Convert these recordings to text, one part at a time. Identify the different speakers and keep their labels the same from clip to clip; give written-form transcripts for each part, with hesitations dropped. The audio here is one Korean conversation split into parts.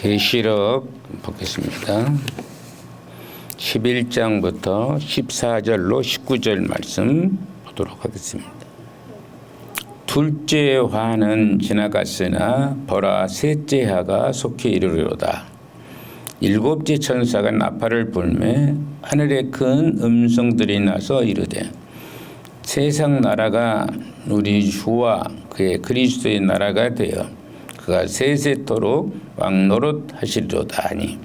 Speaker 1: 계시록 보겠습니다. 11장부터 14절로 19절 말씀 보도록 하겠습니다. 둘째 화는 지나갔으나 보라 셋째 화가 속히 이르리로다. 일곱째 천사가 나팔을 불매 하늘에 큰 음성들이 나서 이르되 세상 나라가 우리 주와 그의 그리스도의 나라가 되어 그가 세세토록 왕노릇 하시리로다 하니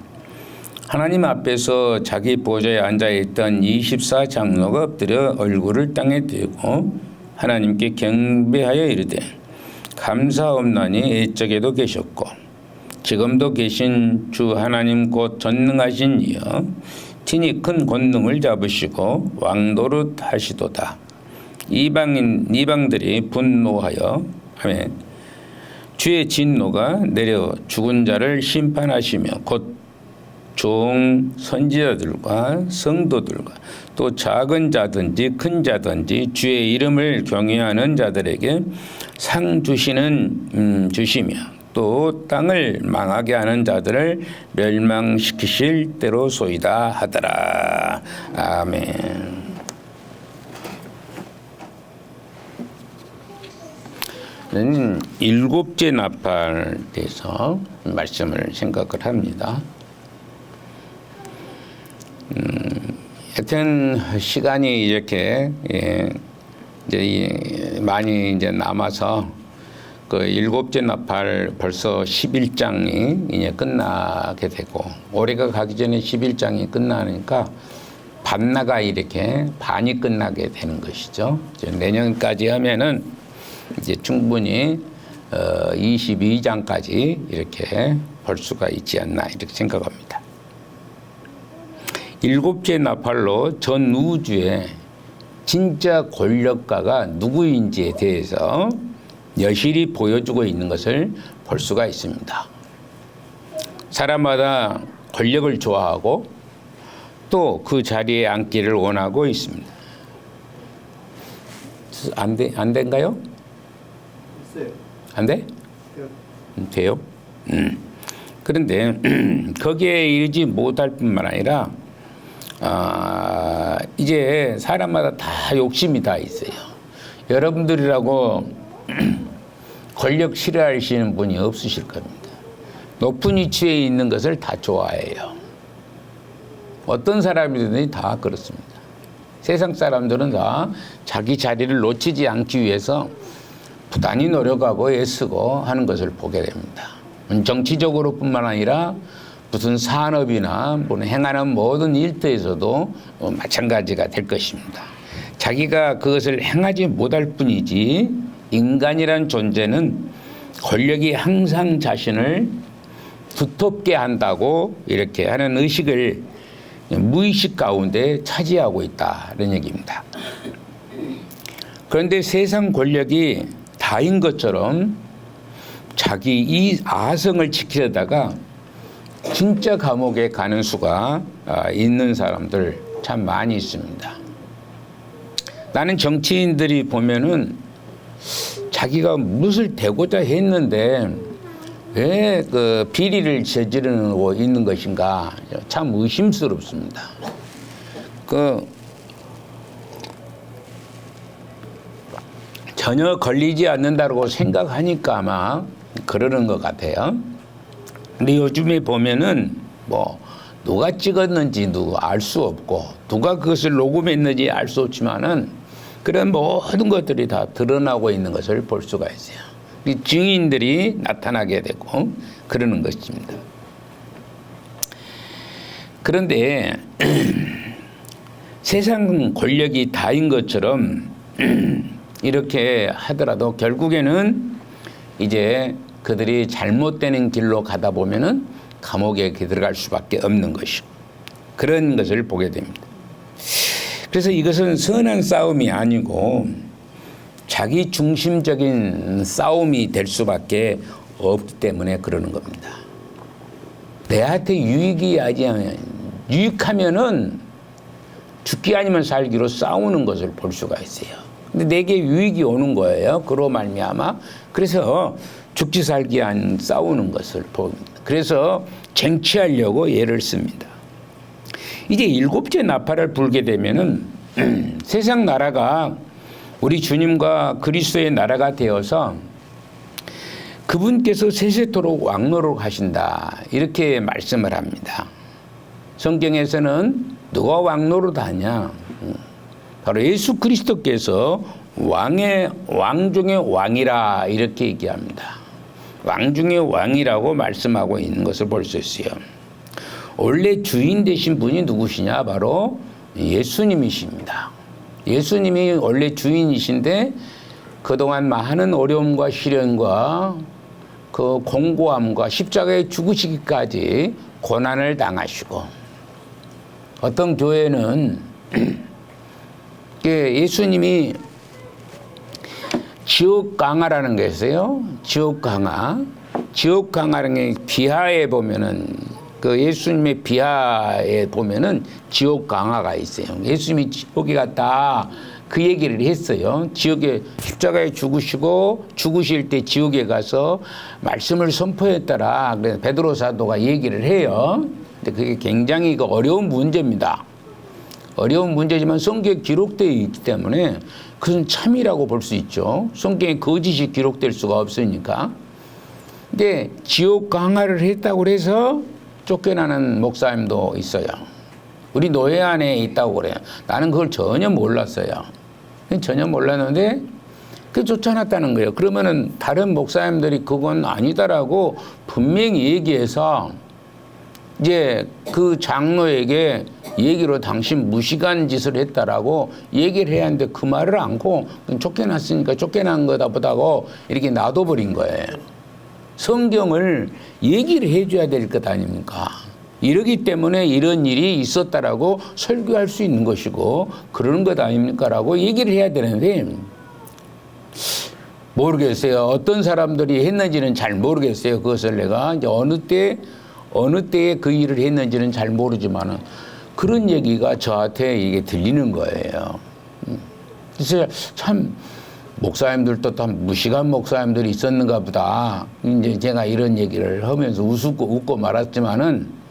Speaker 1: 하나님 앞에서 자기 보좌에 앉아있던 24장로가 엎드려 얼굴을 땅에 대고 하나님께 경배하여 이르되 감사옵나니 옛적에도 계셨고 지금도 계신 주 하나님 곧 전능하신 이여 친히 큰 권능을 잡으시고 왕노릇 하시도다. 이방들이 분노하여 하며 주의 진노가 내려 죽은 자를 심판하시며 곧 종 선지자들과 성도들과 또 작은 자든지 큰 자든지 주의 이름을 경외하는 자들에게 상 주시며 또 땅을 망하게 하는 자들을 멸망시키실 때로소이다 하더라. 아멘. 일곱째 나팔에 대해서 말씀을 생각을 합니다. 하여튼 시간이 이렇게 이제 많이 이제 남아서 그 일곱째 나팔 벌써 11장이 이제 끝나게 되고 올해가 가기 전에 11장이 끝나니까 반나가 이렇게 반이 끝나게 되는 것이죠. 이제 내년까지 하면은 이제 충분히 22장까지 이렇게 볼 수가 있지 않나 이렇게 생각합니다. 일곱째 나팔로 전 우주의 진짜 권력가가 누구인지에 대해서 여실히 보여주고 있는 것을 볼 수가 있습니다. 사람마다 권력을 좋아하고 또 그 자리에 앉기를 원하고 있습니다. 안 된가요? 안 돼? 돼요? 그런데 거기에 이르지 못할 뿐만 아니라 이제 사람마다 다 욕심이 다 있어요. 여러분들이라고 권력 싫어하시는 분이 없으실 겁니다. 높은 위치에 있는 것을 다 좋아해요. 어떤 사람이든지 다 그렇습니다. 세상 사람들은 다 자기 자리를 놓치지 않기 위해서 부단히 노력하고 애쓰고 하는 것을 보게 됩니다. 정치적으로 뿐만 아니라 무슨 산업이나 행하는 모든 일터에서도 마찬가지가 될 것입니다. 자기가 그것을 행하지 못할 뿐이지 인간이란 존재는 권력이 항상 자신을 두텁게 한다고 이렇게 하는 의식을 무의식 가운데 차지하고 있다는 얘기입니다. 그런데 세상 권력이 다인 것처럼 자기 이 아성을 지키려다가 진짜 감옥에 가는 수가 있는 사람들 참 많이 있습니다. 나는 정치인들이 보면은 자기가 무엇을 되고자 했는데 왜 그 비리를 저지르고 있는 것인가 참 의심스럽습니다. 전혀 걸리지 않는다고 생각하니까 아마 그러는 것 같아요. 근데 요즘에 보면은 누가 찍었는지 알 수 없고 누가 그것을 녹음했는지 알 수 없지만은 그런 모든 것들이 다 드러나고 있는 것을 볼 수가 있어요. 증인들이 나타나게 되고 그러는 것입니다. 그런데 세상 권력이 다인 것처럼 이렇게 하더라도 결국에는 이제 그들이 잘못되는 길로 가다 보면은 감옥에 들어갈 수밖에 없는 것이고 그런 것을 보게 됩니다. 그래서 이것은 선한 싸움이 아니고 자기 중심적인 싸움이 될 수밖에 없기 때문에 그러는 겁니다. 내한테 유익하면은 죽기 아니면 살기로 싸우는 것을 볼 수가 있어요. 근데 내게 유익이 오는 거예요. 그로 말미암아. 그래서 죽지 살기 안 싸우는 것을 봅니다. 그래서 쟁취하려고 예를 씁니다. 이제 일곱째 나팔을 불게 되면은 세상 나라가 우리 주님과 그리스도의 나라가 되어서 그분께서 세세토록 왕노릇 하신다, 이렇게 말씀을 합니다. 성경에서는 누가 왕노릇 하냐? 바로 예수 그리스도께서 왕 중의 왕이라, 이렇게 얘기합니다. 왕 중의 왕이라고 말씀하고 있는 것을 볼 수 있어요. 원래 주인 되신 분이 누구시냐? 바로 예수님이십니다. 예수님이 원래 주인이신데 그동안 많은 어려움과 시련과 그 공고함과 십자가에 죽으시기까지 고난을 당하시고, 어떤 교회는 예수님이 지옥 강화라는 게 있어요. 지옥 강화. 지옥 강화라는 게 비하에 보면은, 그 예수님의 비하에 보면은 지옥 강화가 있어요. 예수님이 지옥에 갔다, 그 얘기를 했어요. 지옥에 십자가에 죽으시고 죽으실 때 지옥에 가서 말씀을 선포했더라. 그래서 베드로 사도가 얘기를 해요. 근데 그게 굉장히 어려운 문제입니다. 어려운 문제지만 성경에 기록되어 있기 때문에 그것은 참이라고 볼 수 있죠. 성경에 거짓이 기록될 수가 없으니까. 근데 지옥 강화를 했다고 해서 쫓겨나는 목사님도 있어요. 우리 노예 안에 있다고 그래요. 나는 그걸 전혀 몰랐어요. 전혀 몰랐는데 그게 쫓아났다는 거예요. 그러면은 다른 목사님들이 그건 아니다라고 분명히 얘기해서 이제 그 장로에게 얘기로 당신 무식한 짓을 했다라고 얘기를 해야 하는데 그 말을 않고 쫓겨났으니까 쫓겨난 거다 보다고 이렇게 놔둬버린 거예요. 성경을 얘기를 해줘야 될 것 아닙니까? 이러기 때문에 이런 일이 있었다라고 설교할 수 있는 것이고 그러는 것 아닙니까라고 얘기를 해야 되는데 모르겠어요. 어떤 사람들이 했는지는 잘 모르겠어요. 그것을 내가 이제 어느 때에 그 일을 했는지는 잘 모르지만은 그런 얘기가 저한테 이게 들리는 거예요. 그래서 참 목사님들도 참 무식한 목사님들이 있었는가 보다. 이제 제가 이런 얘기를 하면서 웃고 말았지만은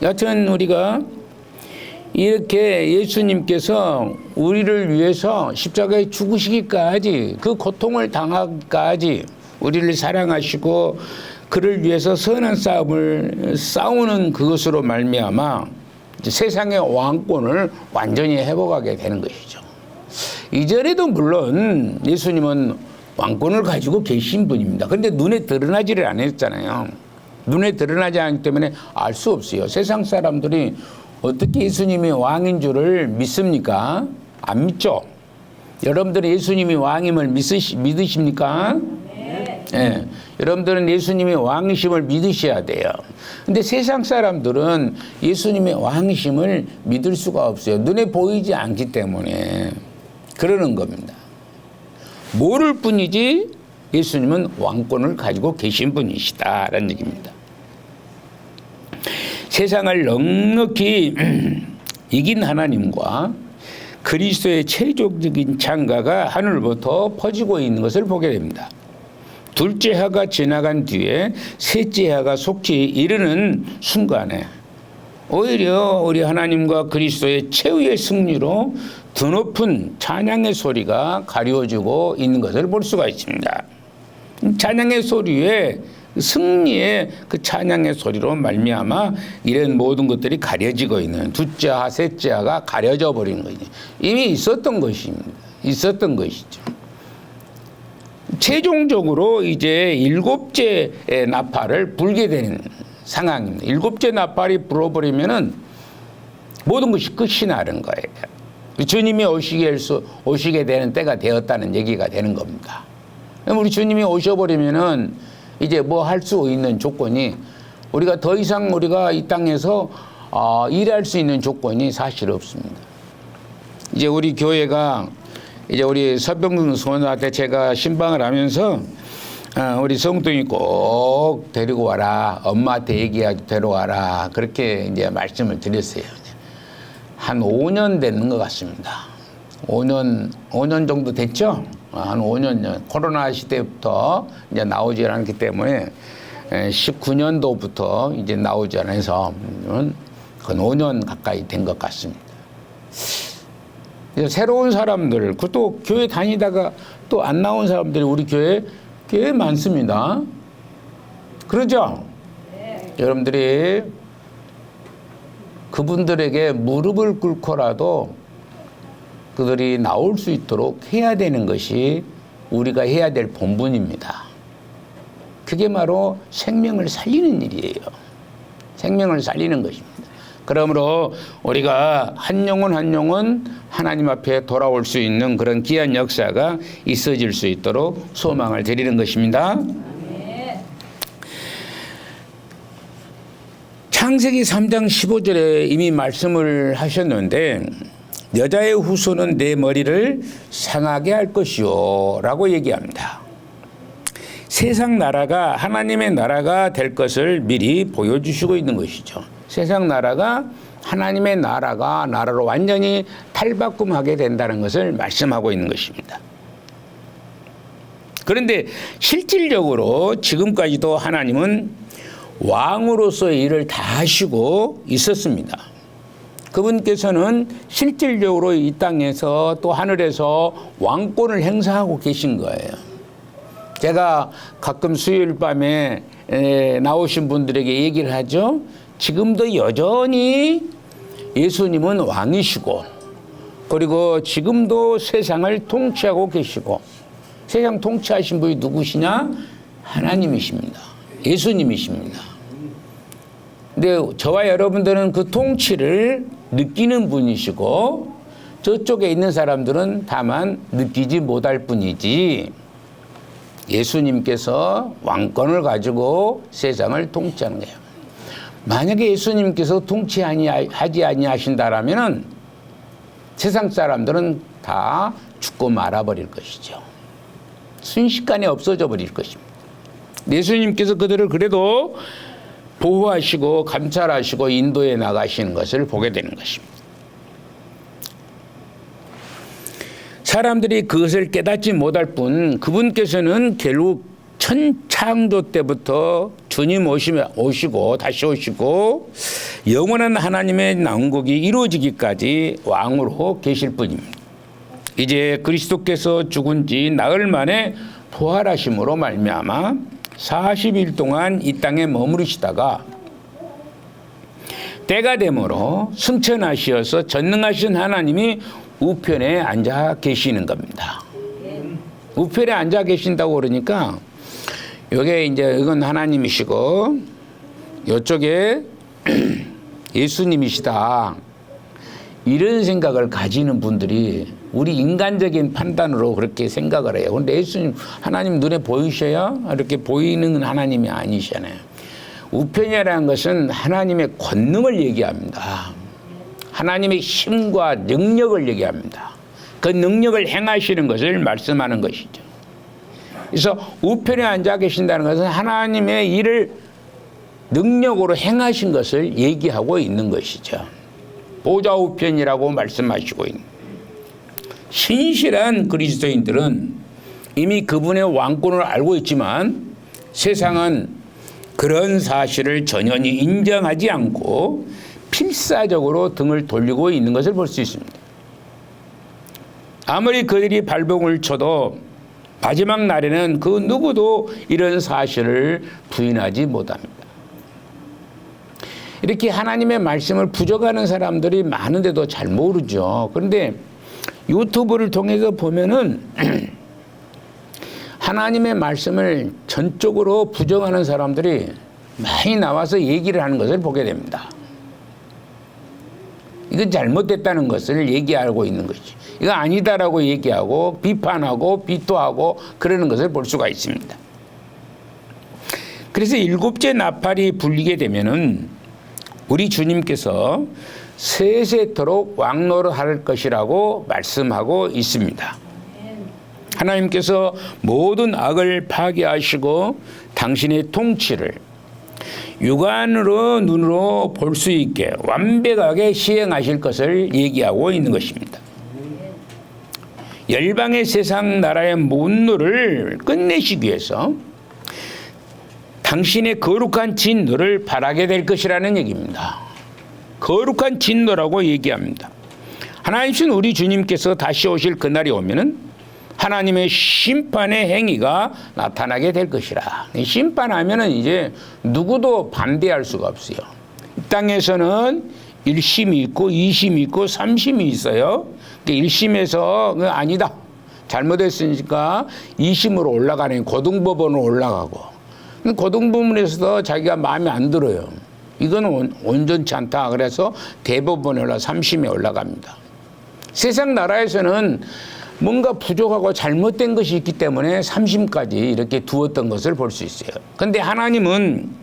Speaker 1: 여튼 우리가 이렇게 예수님께서 우리를 위해서 십자가에 죽으시기까지, 그 고통을 당하기까지 우리를 사랑하시고 그를 위해서 선한 싸움을 싸우는 그것으로 말미암아 세상의 왕권을 완전히 회복하게 되는 것이죠. 이전에도 물론 예수님은 왕권을 가지고 계신 분입니다. 그런데 눈에 드러나지를 않았잖아요. 눈에 드러나지 않기 때문에 알 수 없어요. 세상 사람들이 어떻게 예수님이 왕인 줄을 믿습니까? 안 믿죠? 여러분들은 예수님이 왕임을 믿으십니까? 네. 여러분들은 예수님의 왕이심을 믿으셔야 돼요. 근데 세상 사람들은 예수님의 왕이심을 믿을 수가 없어요. 눈에 보이지 않기 때문에 그러는 겁니다. 모를 뿐이지 예수님은 왕권을 가지고 계신 분이시다라는 얘기입니다. 세상을 넉넉히 이긴 하나님과 그리스도의 최종적인 창가가 하늘부터 퍼지고 있는 것을 보게 됩니다. 둘째 해가 지나간 뒤에 셋째 해가 속히 이르는 순간에 오히려 우리 하나님과 그리스도의 최후의 승리로 드높은 찬양의 소리가 가려지고 있는 것을 볼 수가 있습니다. 찬양의 소리에 승리의 그 찬양의 소리로 말미암아 이런 모든 것들이 가려지고 있는 둘째 하, 셋째 하가 가려져 버리는 거죠. 이미 있었던 것입니다. 있었던 것이죠. 최종적으로 이제 일곱째 나팔을 불게 되는 상황입니다. 일곱째 나팔이 불어버리면은 모든 것이 끝이 나는 거예요. 주님이 오시게 되는 때가 되었다는 얘기가 되는 겁니다. 우리 주님이 오셔버리면은 이제 뭐 할 수 있는 조건이, 우리가 더 이상 우리가 이 땅에서 일할 수 있는 조건이 사실 없습니다. 이제 우리 교회가 이제 우리 서병준 성도한테 제가 신방을 하면서 우리 성도님 꼭 데리고 와라, 엄마한테 얘기하고 데려와라, 그렇게 이제 말씀을 드렸어요. 한 5년 됐는 것 같습니다. 5년 정도 됐죠? 한 5년 전 코로나 시대부터 이제 나오지 않기 때문에 19년도부터 이제 나오지 않아서 한 5년 가까이 된 것 같습니다. 새로운 사람들, 또 교회 다니다가 또 안 나온 사람들이 우리 교회에 꽤 많습니다. 그러죠? 네. 여러분들이 그분들에게 무릎을 꿇고라도 그들이 나올 수 있도록 해야 되는 것이 우리가 해야 될 본분입니다. 그게 바로 생명을 살리는 일이에요. 생명을 살리는 것입니다. 그러므로 우리가 한 영혼 한 영혼 하나님 앞에 돌아올 수 있는 그런 귀한 역사가 있어질 수 있도록 소망을 드리는 것입니다. 창세기 3장 15절에 이미 말씀을 하셨는데 여자의 후손은 내 머리를 상하게 할 것이요 라고 얘기합니다. 세상 나라가 하나님의 나라가 될 것을 미리 보여주시고 있는 것이죠. 세상 나라가 하나님의 나라로 완전히 탈바꿈하게 된다는 것을 말씀하고 있는 것입니다. 그런데 실질적으로 지금까지도 하나님은 왕으로서의 일을 다 하시고 있었습니다. 그분께서는 실질적으로 이 땅에서 또 하늘에서 왕권을 행사하고 계신 거예요. 제가 가끔 수요일 밤에 나오신 분들에게 얘기를 하죠. 지금도 여전히 예수님은 왕이시고 그리고 지금도 세상을 통치하고 계시고 세상 통치하신 분이 누구시냐? 하나님이십니다. 예수님이십니다. 근데 저와 여러분들은 그 통치를 느끼는 분이시고 저쪽에 있는 사람들은 다만 느끼지 못할 뿐이지 예수님께서 왕권을 가지고 세상을 통치하는 거예요. 만약에 예수님께서 통치하지 아니하신다라면은 세상 사람들은 다 죽고 말아버릴 것이죠. 순식간에 없어져 버릴 것입니다. 예수님께서 그들을 그래도 보호하시고 감찰하시고 인도해 나가시는 것을 보게 되는 것입니다. 사람들이 그것을 깨닫지 못할 뿐 그분께서는 결국 천창조 때부터 주님 오시고 다시 오시고 영원한 하나님의 왕국이 이루어지기까지 왕으로 계실 뿐입니다. 이제 그리스도께서 죽은 지 나흘 만에 부활하심으로 말미암아 40일 동안 이 땅에 머무르시다가 때가 되므로 승천하시어서 전능하신 하나님이 우편에 앉아 계시는 겁니다. 우편에 앉아 계신다고 그러니까 요게 이제 이건 하나님이시고 요쪽에 예수님이시다. 이런 생각을 가지는 분들이 우리 인간적인 판단으로 그렇게 생각을 해요. 그런데 예수님 하나님 눈에 보이셔야 이렇게 보이는 하나님이 아니시잖아요. 우편이라는 것은 하나님의 권능을 얘기합니다. 하나님의 힘과 능력을 얘기합니다. 그 능력을 행하시는 것을 말씀하는 것이죠. 그래서 우편에 앉아 계신다는 것은 하나님의 일을 능력으로 행하신 것을 얘기하고 있는 것이죠. 보좌 우편이라고 말씀하시고 있는 신실한 그리스도인들은 이미 그분의 왕권을 알고 있지만 세상은 그런 사실을 전혀 인정하지 않고 필사적으로 등을 돌리고 있는 것을 볼 수 있습니다. 아무리 그들이 발버둥을 쳐도 마지막 날에는 그 누구도 이런 사실을 부인하지 못합니다. 이렇게 하나님의 말씀을 부정하는 사람들이 많은데도 잘 모르죠. 그런데 유튜브를 통해서 보면은 하나님의 말씀을 전적으로 부정하는 사람들이 많이 나와서 얘기를 하는 것을 보게 됩니다. 이건 잘못됐다는 것을 얘기하고 있는 것이죠. 이거 아니다라고 얘기하고 비판하고 비토하고 그러는 것을 볼 수가 있습니다. 그래서 일곱째 나팔이 불리게 되면은 우리 주님께서 세세토록 왕노릇할 것이라고 말씀하고 있습니다. 하나님께서 모든 악을 파괴하시고 당신의 통치를 육안으로 눈으로 볼 수 있게 완벽하게 시행하실 것을 얘기하고 있는 것입니다. 열방의 세상 나라의 문노를 끝내시기 위해서 당신의 거룩한 진노를 바라게 될 것이라는 얘기입니다. 거룩한 진노라고 얘기합니다. 하나님신 우리 주님께서 다시 오실 그날이 오면은 하나님의 심판의 행위가 나타나게 될 것이라. 심판하면은 이제 누구도 반대할 수가 없어요. 이 땅에서는 1심이 있고 2심이 있고 3심이 있어요. 1심에서 아니다, 잘못했으니까 2심으로 올라가는 고등법원으로 올라가고, 고등법원에서도 자기가 마음에 안 들어요. 이건 온전치 않다. 그래서 대법원에 올라 3심에 올라갑니다. 세상 나라에서는 뭔가 부족하고 잘못된 것이 있기 때문에 3심까지 이렇게 두었던 것을 볼 수 있어요. 그런데 하나님은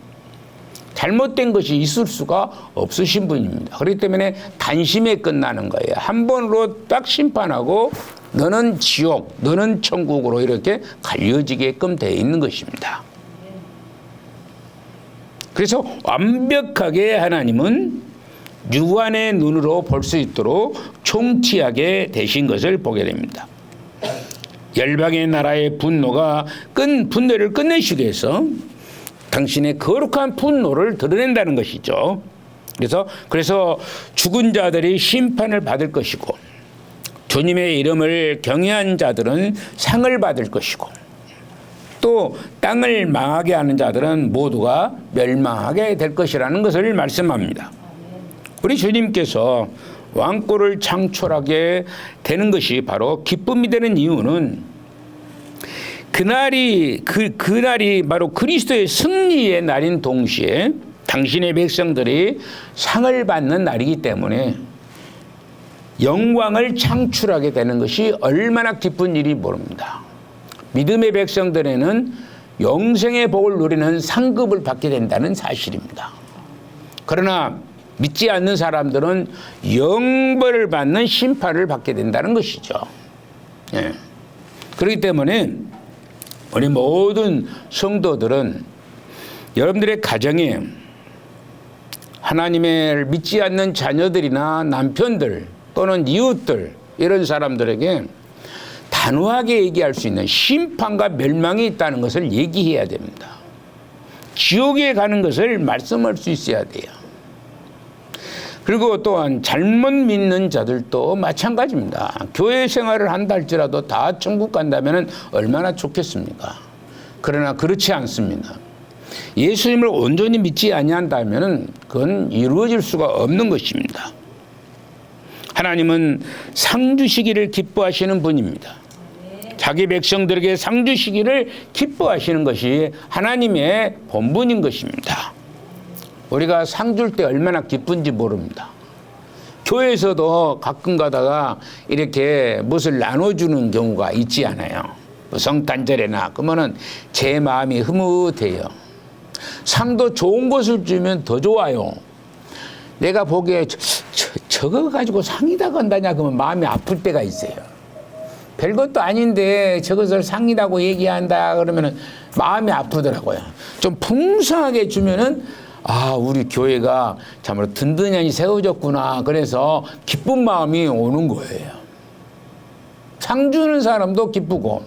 Speaker 1: 잘못된 것이 있을 수가 없으신 분입니다. 그렇기 때문에 단심에 끝나는 거예요. 한 번으로 딱 심판하고 너는 지옥, 너는 천국으로 이렇게 갈려지게끔 되어 있는 것입니다. 그래서 완벽하게 하나님은 유한의 눈으로 볼 수 있도록 총치하게 되신 것을 보게 됩니다. 열방의 나라의 분노를 끝내시기 위해서 당신의 거룩한 분노를 드러낸다는 것이죠. 그래서 죽은 자들이 심판을 받을 것이고, 주님의 이름을 경외한 자들은 상을 받을 것이고, 또 땅을 망하게 하는 자들은 모두가 멸망하게 될 것이라는 것을 말씀합니다. 우리 주님께서 왕국을 창출하게 되는 것이 바로 기쁨이 되는 이유는 그날이 바로 그리스도의 승리의 날인 동시에 당신의 백성들이 상을 받는 날이기 때문에 영광을 창출하게 되는 것이 얼마나 기쁜 일이 모릅니다. 믿음의 백성들에는 영생의 복을 누리는 상급을 받게 된다는 사실입니다. 그러나 믿지 않는 사람들은 영벌을 받는 심판을 받게 된다는 것이죠. 예. 그렇기 때문에 우리 모든 성도들은 여러분들의 가정에 하나님을 믿지 않는 자녀들이나 남편들 또는 이웃들, 이런 사람들에게 단호하게 얘기할 수 있는 심판과 멸망이 있다는 것을 얘기해야 됩니다. 지옥에 가는 것을 말씀할 수 있어야 돼요. 그리고 또한 잘못 믿는 자들도 마찬가지입니다. 교회 생활을 한다 할지라도 다 천국 간다면 얼마나 좋겠습니까? 그러나 그렇지 않습니다. 예수님을 온전히 믿지 아니한다면 그건 이루어질 수가 없는 것입니다. 하나님은 상 주시기를 기뻐하시는 분입니다. 자기 백성들에게 상 주시기를 기뻐하시는 것이 하나님의 본분인 것입니다. 우리가 상 줄 때 얼마나 기쁜지 모릅니다. 교회에서도 가끔 가다가 이렇게 무엇을 나눠주는 경우가 있지 않아요. 성탄절에나. 그러면은 제 마음이 흐뭇해요. 상도 좋은 것을 주면 더 좋아요. 내가 보기에 저거 가지고 상이다 건다냐 그러면 마음이 아플 때가 있어요. 별것도 아닌데 저것을 상이라고 얘기한다 그러면은 마음이 아프더라고요. 좀 풍성하게 주면은 우리 교회가 참으로 든든히 세워졌구나. 그래서 기쁜 마음이 오는 거예요. 상 주는 사람도 기쁘고,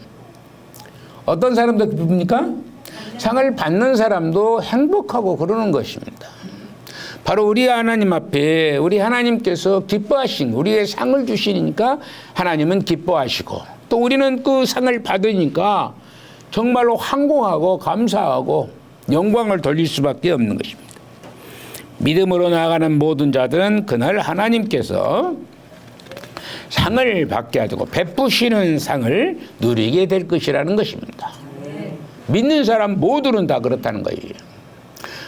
Speaker 1: 어떤 사람도 기쁩니까? 상을 받는 사람도 행복하고 그러는 것입니다. 바로 우리 하나님 앞에 우리 하나님께서 기뻐하신 우리의 상을 주시니까 하나님은 기뻐하시고, 또 우리는 그 상을 받으니까 정말로 황공하고 감사하고 영광을 돌릴 수밖에 없는 것입니다. 믿음으로 나아가는 모든 자들은 그날 하나님께서 상을 받게 하시고 베푸시는 상을 누리게 될 것이라는 것입니다. 믿는 사람 모두는 다 그렇다는 거예요.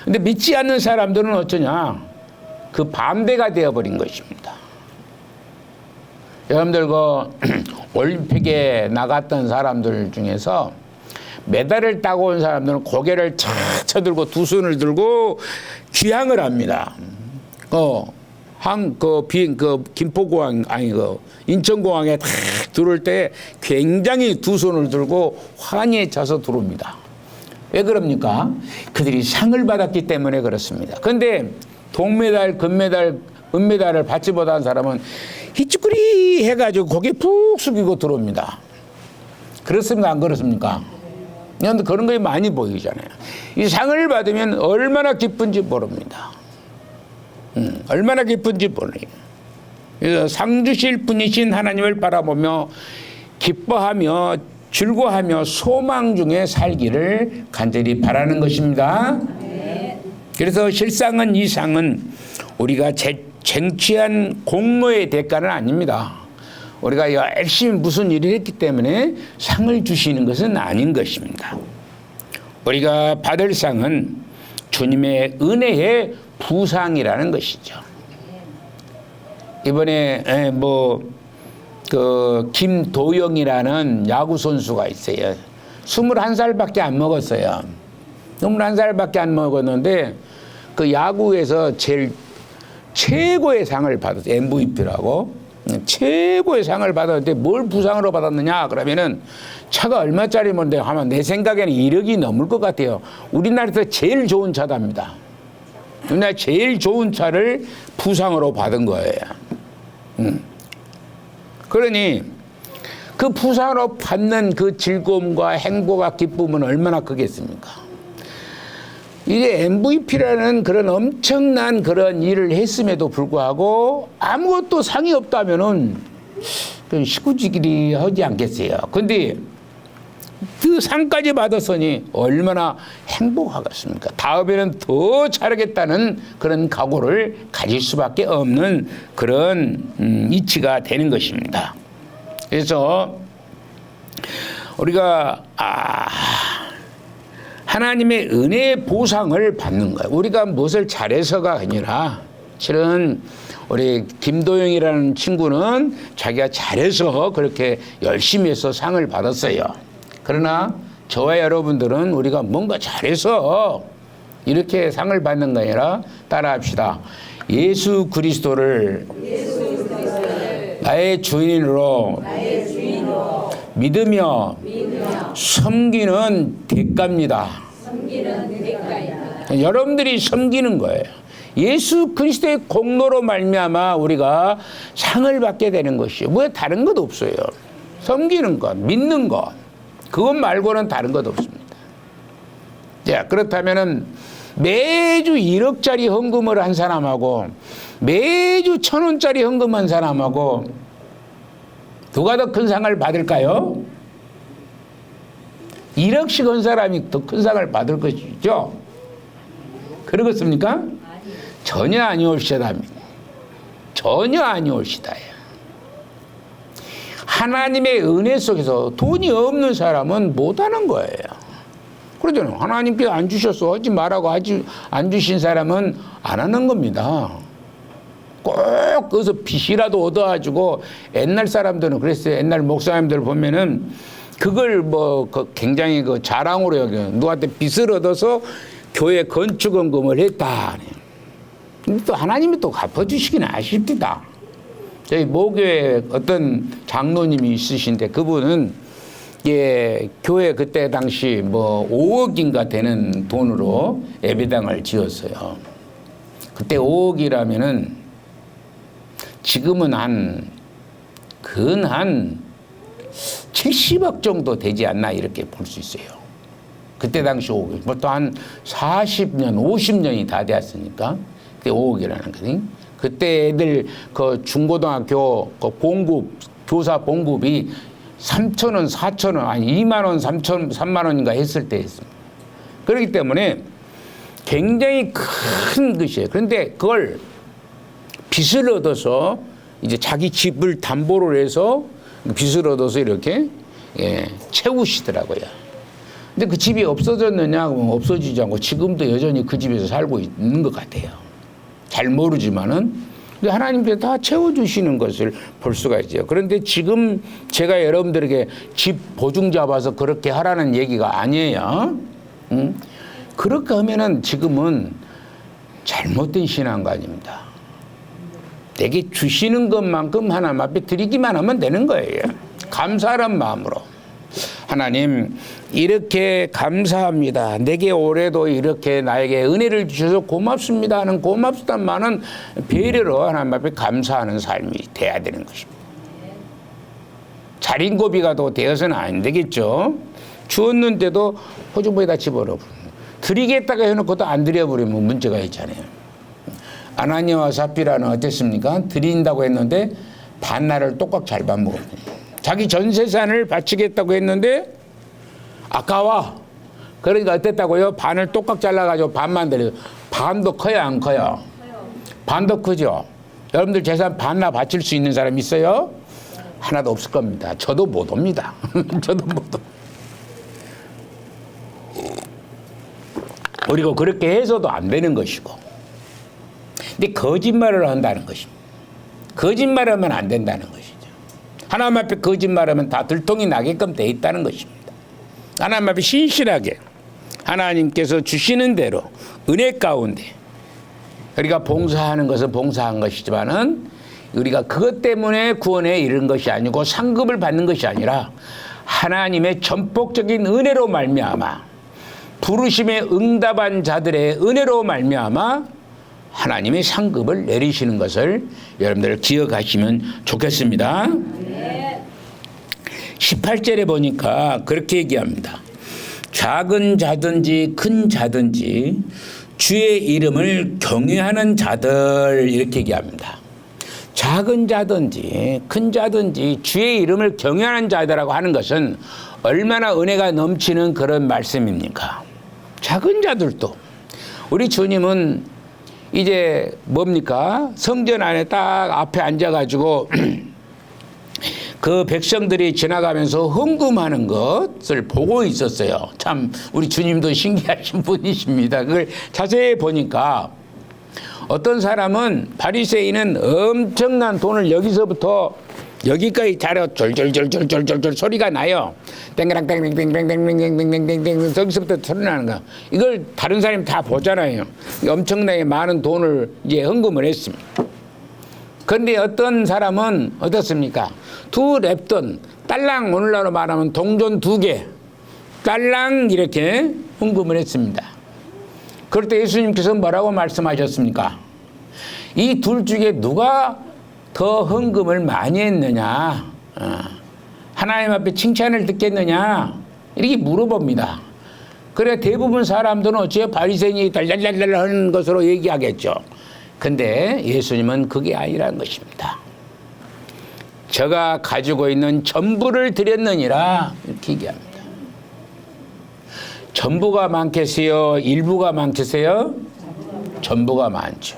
Speaker 1: 근데 믿지 않는 사람들은 어쩌냐? 그 반대가 되어버린 것입니다. 여러분들 올림픽에 나갔던 사람들 중에서 메달을 따고 온 사람들은 고개를 착 쳐들고 두 손을 들고 귀향을 합니다. 김포공항 인천공항에 탁 들어올 때 굉장히 두 손을 들고 환희에 차서 들어옵니다. 왜 그럽니까? 그들이 상을 받았기 때문에 그렇습니다. 그런데 동메달, 금메달, 은메달을 받지 못한 사람은 히치꾸리 해가지고 고개 푹 숙이고 들어옵니다. 그렇습니까? 안 그렇습니까? 그런데 그런 게 많이 보이잖아요. 이 상을 받으면 얼마나 기쁜지 모릅니다. 얼마나 기쁜지 모르요. 그래서 상 주실 분이신 하나님을 바라보며 기뻐하며 즐거워하며 소망 중에 살기를 간절히 바라는 것입니다. 그래서 실상은 이 상은 우리가 쟁취한 공로의 대가는 아닙니다. 우리가 열심히 무슨 일을 했기 때문에 상을 주시는 것은 아닌 것입니다. 우리가 받을 상은 주님의 은혜의 부상이라는 것이죠. 이번에 김도영이라는 야구 선수가 있어요. 21살밖에 안 먹었어요. 21살밖에 안 먹었는데 그 야구에서 제일 최고의 상을 받았어요. MVP라고. 최고의 상을 받았는데 뭘 부상으로 받았느냐 그러면은 차가 얼마짜리 뭔데 하면 내 생각에는 1억이 넘을 것 같아요. 우리나라에서 제일 좋은 차답니다. 우리나라 제일 좋은 차를 부상으로 받은 거예요. 그러니 그 부상으로 받는 그 즐거움과 행복과 기쁨은 얼마나 크겠습니까? 이제 MVP라는 그런 엄청난 그런 일을 했음에도 불구하고 아무것도 상이 없다면은 시구지기리 하지 않겠어요. 근데 그 상까지 받았으니 얼마나 행복하겠습니까? 다음에는 더 잘하겠다는 그런 각오를 가질 수밖에 없는 그런 이치가 되는 것입니다. 그래서 우리가 하나님의 은혜의 보상을 받는 거예요. 우리가 무엇을 잘해서가 아니라 실은 우리 김도영이라는 친구는 자기가 잘해서 그렇게 열심히 해서 상을 받았어요. 그러나 저와 여러분들은 우리가 뭔가 잘해서 이렇게 상을 받는 거 아니라 따라합시다. 예수 그리스도를 나의 주인으로 믿으며 섬기는 대가입니다. 여러분들이 섬기는 거예요. 예수 그리스도의 공로로 말미암아 우리가 상을 받게 되는 것이요. 뭐 다른 것 없어요. 섬기는 것, 믿는 것, 그것 말고는 다른 것 없습니다. 자, 그렇다면은 매주 1억짜리 헌금을 한 사람하고 매주 1,000원짜리 헌금한 사람하고 누가 더 큰 상을 받을까요? 1억씩 한 사람이 더 큰 상을 받을 것이죠. 그러겠습니까? 전혀 아니올시다입니다. 전혀 아니올시다예요. 하나님의 은혜 속에서 돈이 없는 사람은 못하는 거예요. 그러잖아요. 하나님께 안 주셨어 하지 말라고 안 주신 사람은 안 하는 겁니다. 꼭 거기서 빚이라도 얻어가지고 옛날 사람들은 그랬어요. 옛날 목사님들 보면은 그걸 굉장히 자랑으로 여겨요. 누구한테 빚을 얻어서 교회 건축원금을 했다. 근데 또 하나님이 또 갚아주시기는 아쉽니다. 저희 모교에 어떤 장로님이 있으신데 그분은 교회 그때 당시 5억인가 되는 돈으로 예배당을 지었어요. 그때 5억이라면은 지금은 근 70억 정도 되지 않나 이렇게 볼 수 있어요. 그때 당시 5억. 보통 한 40년, 50년이 다 되었으니까 그때 5억이라는 거지. 그때 애들 중고등학교 교사 봉급이 3,000원, 4,000원, 아니 2만 원, 3만 원인가 했을 때 했습니다. 그렇기 때문에 굉장히 큰 것이에요. 그런데 그걸 빚을 얻어서 이제 자기 집을 담보로 해서 빚을 얻어서 이렇게 채우시더라고요. 근데 그 집이 없어졌느냐? 그러면 없어지지 않고 지금도 여전히 그 집에서 살고 있는 것 같아요. 잘 모르지만은 하나님께서 다 채워주시는 것을 볼 수가 있죠. 그런데 지금 제가 여러분들에게 집 보증 잡아서 그렇게 하라는 얘기가 아니에요. 그렇게 하면은 지금은 잘못된 신앙관입니다. 내게 주시는 것만큼 하나님 앞에 드리기만 하면 되는 거예요. 감사한 마음으로. 하나님 이렇게 감사합니다. 내게 올해도 이렇게 나에게 은혜를 주셔서 고맙습니다 하는 고맙다는 배려로 하나님 앞에 감사하는 삶이 돼야 되는 것입니다. 자린고비가 또 되어서는 안 되겠죠. 주었는데도 호주머니에다 집어넣어. 드리겠다고 해놓고도 안 드려버리면 문제가 있잖아요. 아나니아와 삽비라는 어땠습니까? 드린다고 했는데 반나를 똑같이 잘 받먹었거든요. 자기 전 재산을 바치겠다고 했는데 아까워. 그러니까 어땠다고요? 반을 똑같이 잘라가지고 반만 드려요. 반도 커요, 안 커요? 반도 크죠? 여러분들 재산 반나 바칠 수 있는 사람 있어요? 하나도 없을 겁니다. 저도 못 옵니다. 저도 못 옵니다. 그리고 그렇게 해서도 안 되는 것이고. 근데 거짓말을 한다는 것입니다. 거짓말하면 안 된다는 것이죠. 하나님 앞에 거짓말하면 다 들통이 나게끔 돼 있다는 것입니다. 하나님 앞에 신실하게 하나님께서 주시는 대로 은혜 가운데 우리가 봉사하는 것은 봉사한 것이지만은 우리가 그것 때문에 구원에 이르는 것이 아니고 상급을 받는 것이 아니라 하나님의 전폭적인 은혜로 말미암아 부르심에 응답한 자들의 은혜로 말미암아 하나님의 상급을 내리시는 것을 여러분들 기억하시면 좋겠습니다. 18절에 보니까 그렇게 얘기합니다. 작은 자든지 큰 자든지 주의 이름을 경외하는 자들 이렇게 얘기합니다. 작은 자든지 큰 자든지 주의 이름을 경외하는 자들이라고 하는 것은 얼마나 은혜가 넘치는 그런 말씀입니까? 작은 자들도 우리 주님은 이제 뭡니까? 성전 안에 딱 앞에 앉아가지고 그 백성들이 지나가면서 헌금하는 것을 보고 있었어요. 참 우리 주님도 신기하신 분이십니다. 그걸 자세히 보니까 어떤 사람은 바리새인은 엄청난 돈을 여기서부터 여기까지 자려 졸졸졸졸졸졸 소리가 나요. 땡그랑땡땡땡땡땡땡땡땡땡 저기서부터 소리 나는 거. 이걸 다른 사람이 다 보잖아요. 엄청나게 많은 돈을 이제 헌금을 했습니다. 그런데 어떤 사람은 어떻습니까? 두 랩돈 딸랑 오늘날로 말하면 동전 2개 딸랑 이렇게 헌금을 했습니다. 그럴 때 예수님께서 뭐라고 말씀하셨습니까? 이 둘 중에 누가 더 헌금을 많이 했느냐, 하나님 앞에 칭찬을 듣겠느냐 이렇게 물어봅니다. 그래 대부분 사람들은 어째 바리새인이 달달달달 하는 것으로 얘기하겠죠. 근데 예수님은 그게 아니라는 것입니다. 저가 가지고 있는 전부를 드렸느니라 이렇게 얘기합니다. 전부가 많겠어요? 일부가 많겠어요? 전부가 많죠.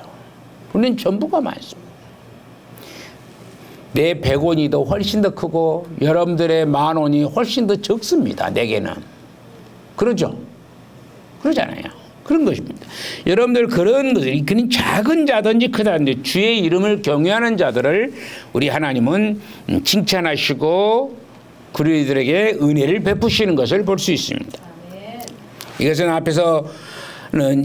Speaker 1: 우리는 전부가 많습니다. 내 100원이 더 훨씬 더 크고 여러분들의 10,000원이 훨씬 더 적습니다. 내게는. 그러죠? 그러잖아요. 그런 것입니다. 여러분들 그런 것들이 그는 작은 자든지 크다든지 주의 이름을 경외하는 자들을 우리 하나님은 칭찬하시고 그들에게 은혜를 베푸시는 것을 볼 수 있습니다. 이것은 앞에서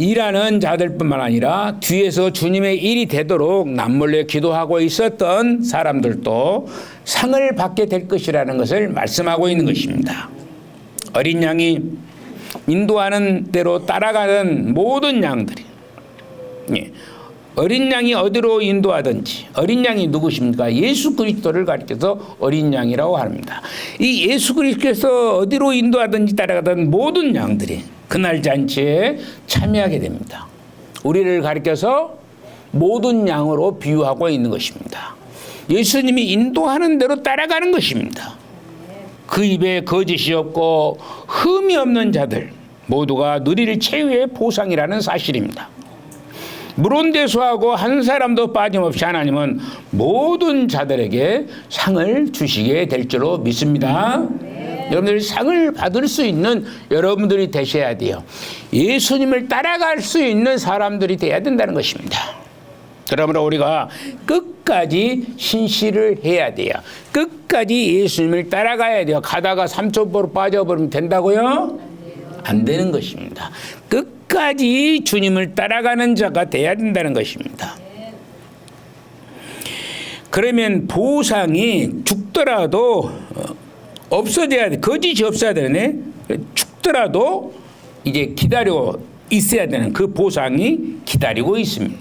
Speaker 1: 일하는 자들뿐만 아니라 뒤에서 주님의 일이 되도록 남몰래 기도하고 있었던 사람들도 상을 받게 될 것이라는 것을 말씀하고 있는 것입니다. 어린 양이 인도하는 대로 따라가는 모든 양들이 어린 양이 어디로 인도하든지 어린 양이 누구십니까? 예수 그리스도를 가리켜서 어린 양이라고 합니다. 이 예수 그리스도께서 어디로 인도하든지 따라가던 모든 양들이 그날 잔치에 참여하게 됩니다. 우리를 가리켜서 모든 양으로 비유하고 있는 것입니다. 예수님이 인도하는 대로 따라가는 것입니다. 그 입에 거짓이 없고 흠이 없는 자들 모두가 누릴 최후의 보상이라는 사실입니다. 물온대수하고 한 사람도 빠짐없이 하나님은 모든 자들에게 상을 주시게 될 줄로 믿습니다. 여러분들이 상을 받을 수 있는 여러분들이 되셔야 돼요. 예수님을 따라갈 수 있는 사람들이 돼야 된다는 것입니다. 그러므로 우리가 끝까지 신실을 해야 돼요. 끝까지 예수님을 따라가야 돼요. 가다가 삼천포로 빠져버리면 된다고요? 안 되는 것입니다. 끝까지 주님을 따라가는 자가 돼야 된다는 것입니다. 그러면 보상이 죽더라도 없어져야 돼. 거짓이 없어야 되네. 죽더라도 이제 기다려 있어야 되는 그 보상이 기다리고 있습니다.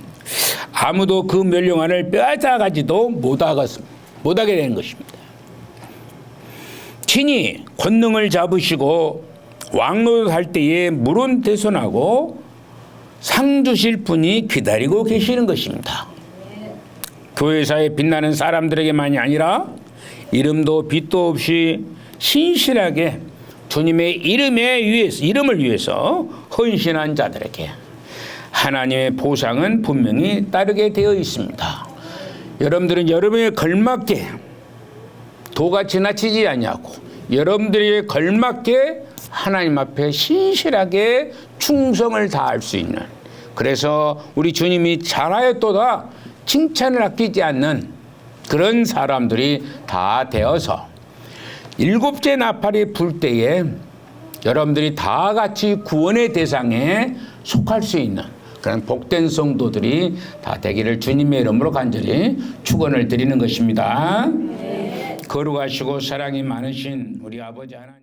Speaker 1: 아무도 그 멸령관을 빼앗아가지도 못하게 되는 것입니다. 친히 권능을 잡으시고 왕노릇할 때에 물은 대손하고 상 주실 분이 기다리고 계시는 것입니다. 교회사에 빛나는 사람들에게만이 아니라 이름도 빛도 없이 신실하게 주님의 이름을 위해서 헌신한 자들에게 하나님의 보상은 분명히 따르게 되어 있습니다. 여러분들은 여러분에 걸맞게 도가 지나치지 않냐고 여러분들에게 걸맞게 하나님 앞에 신실하게 충성을 다할 수 있는, 그래서 우리 주님이 잘하였도다 칭찬을 아끼지 않는 그런 사람들이 다 되어서 일곱째 나팔이 불 때에 여러분들이 다 같이 구원의 대상에 속할 수 있는 그런 복된 성도들이 다 되기를 주님의 이름으로 간절히 축원을 드리는 것입니다. 거룩하시고 사랑이 많으신 우리 아버지 하나님.